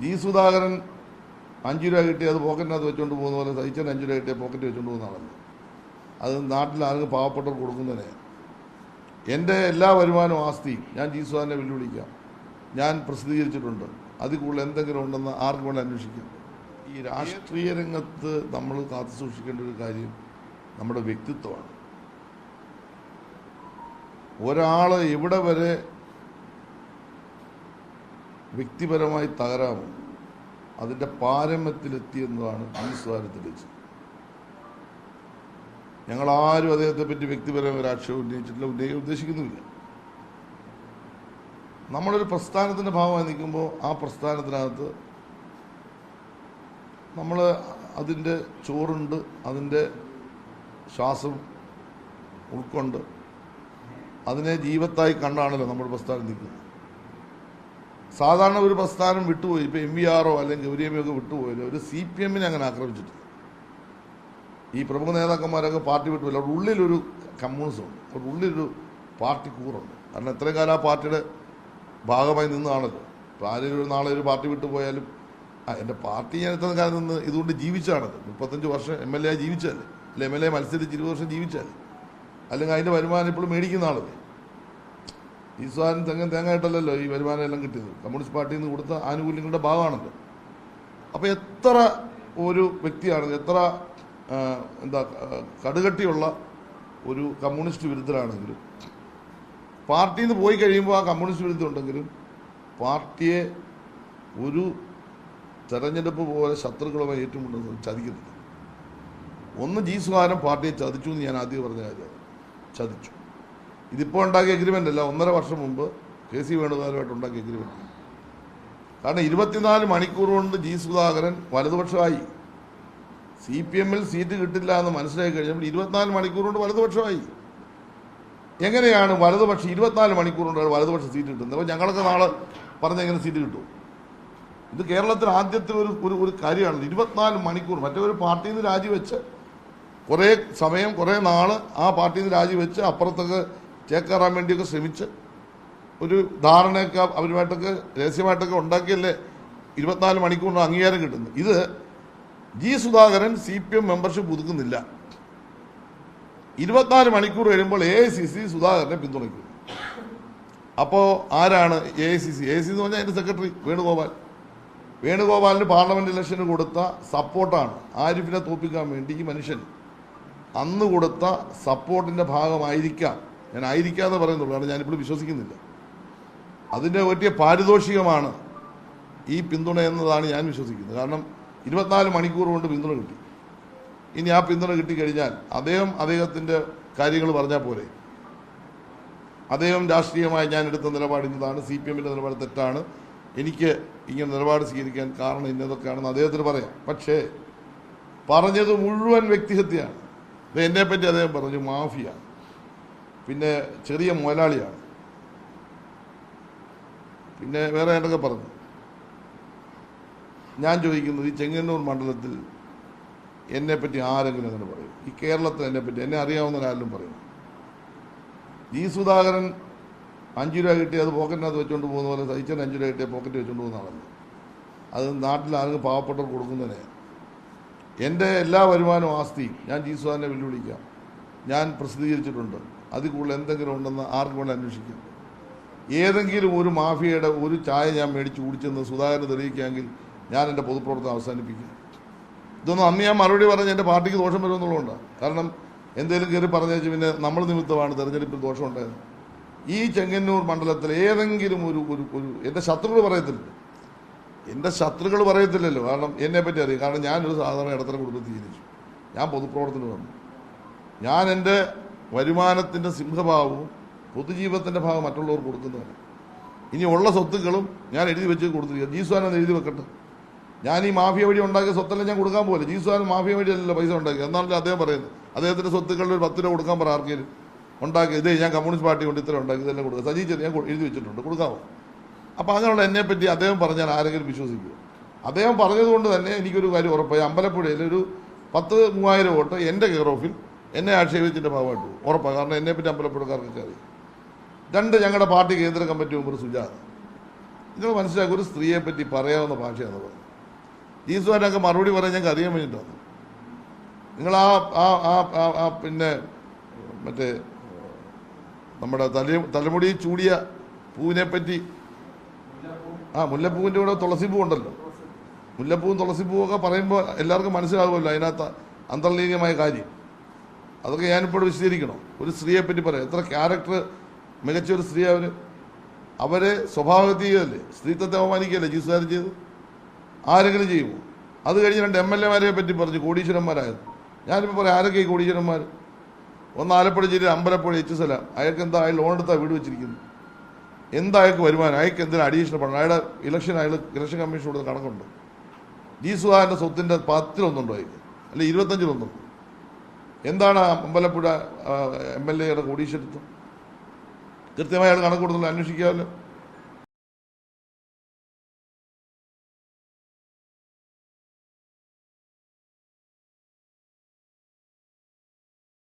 G Sudhakaran 5 രൂപ കിട്ടി അത് പോക്കറ്റിനകത്ത് വെച്ചുകൊണ്ട് പോകുന്ന പോലെ സഹിച്ചൻ 5 രൂപ കിട്ടിയ പോക്കറ്റ് വെച്ചുകൊണ്ട് പോകുന്നതാണല്ലോ. അത് നാട്ടിൽ ആരെങ്കിലും പാവപ്പെട്ടവർ കൊടുക്കുന്നതിനെ എൻ്റെ എല്ലാ വരുമാനവും ആസ്തിയും ഞാൻ ജി സുധാകരനെ വെല്ലുവിളിക്കാം. ഞാൻ പ്രസിദ്ധീകരിച്ചിട്ടുണ്ട്. അതിൽ കൂടുതൽ എന്തെങ്കിലും ഉണ്ടെന്ന് ആർക്കും വേണ്ടി അന്വേഷിക്കാം. ഈ രാഷ്ട്രീയ രംഗത്ത് നമ്മൾ കാത്തു സൂക്ഷിക്കേണ്ട ഒരു കാര്യം നമ്മുടെ വ്യക്തിത്വമാണ്. ഒരാൾ എവിടെ വരെ വ്യക്തിപരമായി തകരാമോ അതിൻ്റെ പാരമ്യത്തിലെത്തിയെന്നതാണ് ഈ സ്വാരത്തിൽ വെച്ച്. ഞങ്ങളാരും അദ്ദേഹത്തെ പറ്റി വ്യക്തിപരമായ ആക്ഷേപം ഉന്നയിച്ചിട്ടില്ല, ഉദ്ദേശിക്കുന്നുമില്ല. നമ്മളൊരു പ്രസ്ഥാനത്തിൻ്റെ ഭാഗമായി നിൽക്കുമ്പോൾ ആ പ്രസ്ഥാനത്തിനകത്ത് നമ്മൾ അതിൻ്റെ ചോറുണ്ട്, അതിൻ്റെ ശ്വാസം ഉൾക്കൊണ്ട് അതിനെ ജീവത്തായി കണ്ടാണല്ലോ നമ്മൾ പ്രസ്ഥാനം നിൽക്കുന്നത്. സാധാരണ ഒരു പ്രസ്ഥാനം വിട്ടുപോയി, ഇപ്പോൾ MVR അല്ലെങ്കിൽ ഗൗരിയമ്മയൊക്കെ വിട്ടുപോയല്ലോ, ഒരു CPM അങ്ങനെ ആക്രമിച്ചിട്ടില്ല. ഈ പ്രമുഖ നേതാക്കന്മാരൊക്കെ പാർട്ടി വിട്ടുപോയില്ല. അവരുടെ ഉള്ളിലൊരു കമ്മ്യൂണിസം ഉണ്ട്, അവരുടെ ഉള്ളിലൊരു പാർട്ടി കൂറുണ്ട്. കാരണം എത്രയും കാലം ആ പാർട്ടിയുടെ ഭാഗമായി നിന്നാണല്ലോ. ഇപ്പോൾ ആരെങ്കിലും നാളെ ഒരു പാർട്ടി വിട്ടുപോയാലും എൻ്റെ പാർട്ടി ഞാൻ ഇത്ര കാലം നിന്ന് ഇതുകൊണ്ട് ജീവിച്ചാണത്. 35 വർഷം MLA ജീവിച്ചാലേ, അല്ലെ MLA മത്സരിച്ച് 20 വർഷം ജീവിച്ചാലേ, അല്ലെങ്കിൽ അതിൻ്റെ വരുമാനം ഇപ്പോഴും മേടിക്കുന്ന ആളല്ലേ. ഈ സ്വാധീനം തേങ്ങായിട്ടല്ലല്ലോ ഈ വരുമാനം എല്ലാം കിട്ടിയത്, കമ്മ്യൂണിസ്റ്റ് പാർട്ടിയിൽ നിന്ന് കൊടുത്ത ആനുകൂല്യങ്ങളുടെ ഭാഗമാണല്ലോ. അപ്പോൾ എത്ര ഒരു വ്യക്തിയാണ്, എത്ര കടുകട്ടിയുള്ള ഒരു കമ്മ്യൂണിസ്റ്റ് വിരുദ്ധരാണെങ്കിലും പാർട്ടിയിൽ നിന്ന് പോയി കഴിയുമ്പോൾ ആ കമ്മ്യൂണിസ്റ്റ് വിരുദ്ധം ഉണ്ടെങ്കിലും പാർട്ടിയെ ഒരു തെരഞ്ഞെടുപ്പ് പോലെ ശത്രുക്കളുമായി ഏറ്റുമുട്ടുന്നത് ചതിക്കുന്നില്ല. ഒന്ന് ജി സുധാകരൻ പാർട്ടിയെ ചതിച്ചു എന്ന് ഞാൻ ആദ്യം പറഞ്ഞ കാര്യം, ചതിച്ചു. ഇതിപ്പോൾ ഉണ്ടാക്കിയ എഗ്രിമെൻ്റ് അല്ല, 1.5 വർഷം മുമ്പ് KC വേണുഗോപാലുമായിട്ട് ഉണ്ടാക്കിയ എഗ്രിമെൻ്റ്. കാരണം 24 മണിക്കൂർ കൊണ്ട് ജി സുധാകരൻ വലതുപക്ഷമായി. CPM സീറ്റ് കിട്ടില്ല എന്ന് മനസ്സിലാക്കി കഴിഞ്ഞപ്പോൾ 24 മണിക്കൂർ കൊണ്ട് വലതുപക്ഷമായി. എങ്ങനെയാണ് വലതുപക്ഷം 24 മണിക്കൂർ കൊണ്ട് വലതുപക്ഷം സീറ്റ് കിട്ടുന്നത്? അപ്പോൾ ഞങ്ങളൊക്കെ നാളെ പറഞ്ഞെങ്ങനെ സീറ്റ് കിട്ടും? ഇത് കേരളത്തിൽ ആദ്യത്തെ ഒരു കാര്യമാണ്. 24 മണിക്കൂർ മറ്റേ ഒരു പാർട്ടിയിൽ നിന്ന് രാജിവെച്ച് കുറേ സമയം കുറേ നാള് ആ പാർട്ടിയിൽ നിന്ന് രാജിവെച്ച് അപ്പുറത്തൊക്കെ ചേക്കേറാൻ വേണ്ടിയൊക്കെ ശ്രമിച്ച് ഒരു ധാരണയൊക്കെ അവരുമായിട്ടൊക്കെ രഹസ്യമായിട്ടൊക്കെ ഉണ്ടാക്കിയല്ലേ 24 മണിക്കൂറിന് അംഗീകാരം കിട്ടുന്നത്. ഇത് ജി സുധാകരൻ CPM മെമ്പർഷിപ്പ് പുതുക്കുന്നില്ല. 24 മണിക്കൂർ കഴിയുമ്പോൾ AICC സുധാകരനെ പിന്തുണയ്ക്കും. അപ്പോൾ ആരാണ് AICC? AICC എന്ന് പറഞ്ഞാൽ അതിൻ്റെ സെക്രട്ടറി വേണുഗോപാലിന് പാർലമെന്റ് ഇലക്ഷന് കൊടുത്ത സപ്പോർട്ടാണ്. ആരിഫിനെ തോൽപ്പിക്കാൻ വേണ്ടി ഈ മനുഷ്യൻ അന്ന് കൊടുത്ത സപ്പോർട്ടിൻ്റെ ഭാഗമായിരിക്കാം. ഞാൻ ആയിരിക്കാതെ പറയുന്നുള്ളൂ, കാരണം ഞാനിപ്പോഴും വിശ്വസിക്കുന്നില്ല. അതിൻ്റെ പറ്റിയ പാരിതോഷികമാണ് ഈ പിന്തുണ എന്നതാണ് ഞാൻ വിശ്വസിക്കുന്നത്. കാരണം 24 മണിക്കൂർ കൊണ്ട് പിന്തുണ കിട്ടി. ഇനി ആ പിന്തുണ കിട്ടിക്കഴിഞ്ഞാൽ അദ്ദേഹത്തിൻ്റെ കാര്യങ്ങൾ പറഞ്ഞാൽ പോലെ അദ്ദേഹം രാഷ്ട്രീയമായി ഞാൻ എടുത്ത നിലപാട് ഇന്നതാണ്, CPMൻ്റെ നിലപാട് തെറ്റാണ്, എനിക്ക് ഇങ്ങനെ നിലപാട് സ്വീകരിക്കാൻ കാരണം ഇന്നതൊക്കെയാണെന്ന് അദ്ദേഹത്തിന് പറയാം. പക്ഷേ പറഞ്ഞത് മുഴുവൻ വ്യക്തിഹത്യയാണ്. എന്നെപ്പറ്റി അദ്ദേഹം പറഞ്ഞു മാഫിയ, പിന്നെ ചെറിയ മുതലാളിയാണ്, പിന്നെ വേറെ എന്തൊക്കെ പറഞ്ഞു. ഞാൻ ചോദിക്കുന്നത്, ഈ ചെങ്ങന്നൂർ മണ്ഡലത്തിൽ എന്നെപ്പറ്റി ആരെങ്കിലും അങ്ങനെ പറയും? ഈ കേരളത്തിൽ എന്നെ അറിയാവുന്ന ഒരാളും പറയും? ജി സുധാകരൻ 5 രൂപ കിട്ടി അത് പോക്കറ്റിനകത്ത് വെച്ചുകൊണ്ട് പോകുന്ന പോലെ സഹിച്ചൻ 5 രൂപ കിട്ടിയ പോക്കറ്റ് വെച്ചുകൊണ്ട് പോകുന്നതാണല്ലോ. അത് നാട്ടിൽ ആരെങ്കിലും പാവപ്പെട്ടവർ കൊടുക്കുന്നതിനെ എൻ്റെ എല്ലാ വരുമാനവും ആസ്തിയും ഞാൻ ജി സുധാകരനെ വെല്ലുവിളിക്കാം. ഞാൻ പ്രസിദ്ധീകരിച്ചിട്ടുണ്ട്. അതിൽ കൂടുതൽ എന്തെങ്കിലും ഉണ്ടെന്ന് ആർക്കും വേണ്ടി അന്വേഷിക്കാം. ഏതെങ്കിലും ഒരു മാഫിയയുടെ ഒരു ചായ ഞാൻ മേടിച്ച് കുടിച്ചെന്ന് സുധാകരനെ തെളിയിക്കാമെങ്കിൽ ഞാൻ എൻ്റെ പൊതുപ്രവർത്തനം അവസാനിപ്പിക്കും. ഇതൊന്നും അന്ന് ഞാൻ മറുപടി പറഞ്ഞ് എൻ്റെ പാർട്ടിക്ക് ദോഷം വരുമെന്നുള്ളതുകൊണ്ടാണ്. കാരണം എന്തെങ്കിലും കയറി പറഞ്ഞേച്ച് പിന്നെ നമ്മൾ നിമിത്തമാണ് തെരഞ്ഞെടുപ്പിൽ ദോഷമുണ്ടായത്. ഈ ചെങ്ങന്നൂർ മണ്ഡലത്തിൽ ഏതെങ്കിലും ഒരു എൻ്റെ ശത്രുക്കൾ പറയത്തില്ലല്ലോ, കാരണം എന്നെപ്പറ്റി അറിയാം. കാരണം ഞാനൊരു സാധാരണ ഇടത്തരം കുടുംബത്തിൽ ജനിച്ചു, ഞാൻ പൊതുപ്രവർത്തനം വന്നു. ഞാൻ എൻ്റെ വരുമാനത്തിൻ്റെ സിംഹഭാവവും പൊതുജീവിതത്തിൻ്റെ ഭാഗം മറ്റുള്ളവർക്ക് കൊടുക്കുന്നതാണ്. ഇനി ഉള്ള സ്വത്തുക്കളും ഞാൻ എഴുതി വെച്ച് കൊടുത്തിരിക്കുക. ജി സുധാകരൻ എഴുതി വെക്കട്ടെ. ഞാൻ ഈ മാഫിയ വഴി ഉണ്ടാക്കിയ സ്വത്തെല്ലാം ഞാൻ കൊടുക്കാൻ പോലെ. ജി സുധാകരൻ മാഫിയ വഴിയല്ലല്ലോ പൈസ ഉണ്ടാക്കി. എന്നാണല്ലോ അദ്ദേഹം പറയുന്നത്. അദ്ദേഹത്തിൻ്റെ സ്വത്തുക്കളിൽ ഒരു 10 രൂപ കൊടുക്കാൻ പറ ആർക്കെങ്കിലും ഉണ്ടാക്കി. ഇതേ ഞാൻ കമ്മ്യൂണിസ്റ്റ് പാർട്ടി കൊണ്ട് ഇത്ര ഉണ്ടാക്കി, ഇതെല്ലാം കൊടുക്കുക. സജീച്ചത് ഞാൻ എഴുതി വെച്ചിട്ടുണ്ട്, കൊടുക്കാമോ? അപ്പോൾ അങ്ങനെയുള്ള എന്നെപ്പറ്റി അദ്ദേഹം പറഞ്ഞാൽ ആരെങ്കിലും വിശ്വസിക്കുമോ? അദ്ദേഹം പറഞ്ഞതുകൊണ്ട് തന്നെ എനിക്കൊരു കാര്യം ഉറപ്പായി. അമ്പലപ്പുഴയിൽ ഒരു 10,000-3000 വോട്ട് എൻ്റെ കെയർ ഓഫിൽ എന്നെ ആക്ഷേപിച്ചതിൻ്റെ ഭാഗമായിട്ട് ഉറപ്പാണ്. കാരണം എന്നെപ്പറ്റി അമ്പലപ്പുഴക്കാർക്കൊക്കെ അറിയാം. 2 ഞങ്ങളുടെ പാർട്ടി കേന്ദ്ര കമ്മിറ്റി മെമ്പർ സുജാത, നിങ്ങൾ മനസ്സിലാക്കുക, ഒരു സ്ത്രീയെ പറ്റി പറയാവുന്ന ഭാഷയാണ് പറഞ്ഞത്. ജീസുവാനൊക്കെ മറുപടി പറയാൻ ഞങ്ങൾക്ക് അറിയാൻ വേണ്ടിയിട്ടാണ്. നിങ്ങൾ പിന്നെ മറ്റേ നമ്മുടെ തലമുടി ചൂടിയ പൂവിനെ പറ്റി, മുല്ലപ്പൂവിൻ്റെ കൂടെ തുളസിപ്പൂ ഉണ്ടല്ലോ, മുല്ലപ്പൂവും തുളസിപ്പൂവൊക്കെ പറയുമ്പോൾ എല്ലാവർക്കും മനസ്സിലാകുമല്ലോ അതിനകത്ത് അന്തർലീനമായ കാര്യം. അതൊക്കെ ഞാനിപ്പോൾ വിശദീകരിക്കണോ? ഒരു സ്ത്രീയെ പറ്റി പറയാം, എത്ര ക്യാരക്ടർ മികച്ച ഒരു സ്ത്രീ. അവരെ സ്വഭാവതീയല്ലേ, സ്ത്രീത്വത്തെ അവമാനിക്കുകയല്ലേ ജീസുകാരൻ ചെയ്ത്? ആരെങ്കിലും ചെയ്യുമോ? അത് കഴിഞ്ഞ് 2 MLA-മാരെ പറ്റി പറഞ്ഞു കോടീശ്വരന്മാരായത്. ഞാനിപ്പോൾ പറയാം, ആരൊക്കെ ഈ കോടീശ്വരന്മാർ? ഒന്ന് ആലപ്പുഴ ജില്ലയിൽ അമ്പലപ്പുഴ എച്ച് അയാൾക്ക് എന്താ, അയാൾ ലോൺ എടുത്താൽ വീട് വെച്ചിരിക്കുന്നു. എന്താ അയാൾക്ക് വരുമാനം? അയാൾക്ക് എന്തിനാ അഡീഷണൽ പണം? അയാളുടെ ഇലക്ഷൻ കമ്മീഷൻ കൊടുത്ത കണക്കുണ്ട്. ജീസുകാരൻ്റെ സ്വത്തിൻ്റെ 10-1 അയാൾക്ക്, അല്ലെ 25-1. എന്താണ് അമ്പലപ്പുഴ MLA-യുടെ കോടീശ്വരത്വം? കൃത്യമായി അയാൾ കണക്ക് കൊടുത്തുള്ള അന്വേഷിക്കാമല്ലോ.